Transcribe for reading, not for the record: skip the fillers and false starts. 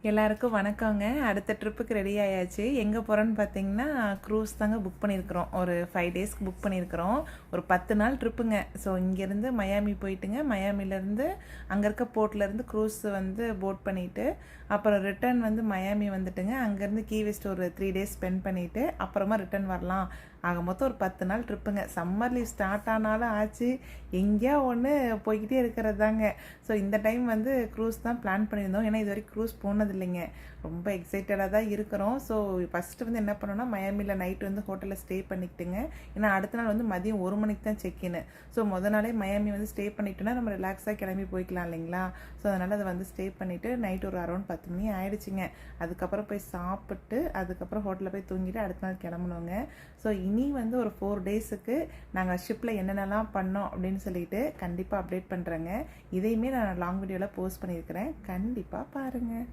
எல்லாருக்கும் வணக்கங்க. அடுத்த ட்ரிப்புக்கு ரெடி ஆயாச்சு. எங்கே போகிறோன்னு பார்த்தீங்கன்னா, க்ரூஸ் தாங்க புக் பண்ணியிருக்கிறோம். ஒரு 5 டேஸ்க்கு புக் பண்ணியிருக்கிறோம். ஒரு 10 நாள் ட்ரிப்புங்க. ஸோ இங்கேருந்து மயாமி போயிட்டுங்க, மயாமிலேருந்து அங்கே இருக்க போர்ட்லேருந்து க்ரூஸ் வந்து போட் பண்ணிவிட்டு, அப்புறம் ரிட்டர்ன் வந்து மயாமி வந்துட்டுங்க. அங்கேருந்து கீ வெஸ்ட் ஒரு 3 டேஸ் ஸ்பெண்ட் பண்ணிவிட்டு அப்புறமா ரிட்டர்ன் வரலாம். ஆக மொத்தம் ஒரு 10 நாள் ட்ரிப்புங்க. சம்மர் லீவ் ஸ்டார்ட் ஆனாலும் ஆச்சு, எங்கேயா ஒன்று போய்கிட்டே இருக்கிறது தாங்க. ஸோ இந்த டைம் வந்து க்ரூஸ் தான் பிளான் பண்ணியிருந்தோம். ஏன்னா இது வரைக்கும் க்ரூஸ் போனது இல்லைங்க. ரொம்ப எக்ஸைட்டடாக தான் இருக்கிறோம். ஸோ ஃபஸ்ட்டு வந்து என்ன பண்ணோன்னா, மயாமியில் நைட் வந்து ஹோட்டலில் ஸ்டே பண்ணிக்கிட்டுங்க. ஏன்னா அடுத்த நாள் வந்து மதியம் 1 மணிக்கு தான் செக்இன். ஸோ நாளே மயாமி வந்து ஸ்டே பண்ணிட்டோன்னா நம்ம ரிலாக்ஸாக கிளம்பி போய்க்கலாம் இல்லைங்களா. ஸோ அதனால் அதை வந்து ஸ்டே பண்ணிவிட்டு நைட் ஒரு அரௌண்ட் 10 மணி ஆயிடுச்சுங்க. அதுக்கப்புறம் போய் சாப்பிட்டு அதுக்கப்புறம் ஹோட்டலில் போய் தூங்கிட்டு அடுத்த நாள் கிளம்புனோங்க. ஸோ இனி வந்து ஒரு 4 டேஸுக்கு நாங்கள் ஷிப்பில் என்னென்னலாம் பண்ணோம் அப்படின்னு சொல்லிட்டு கண்டிப்பாக அப்டேட் பண்ணுறேங்க. இதையுமே நான் லாங் வீடியோவில் போஸ்ட் பண்ணியிருக்கிறேன், கண்டிப்பாக பாருங்கள்.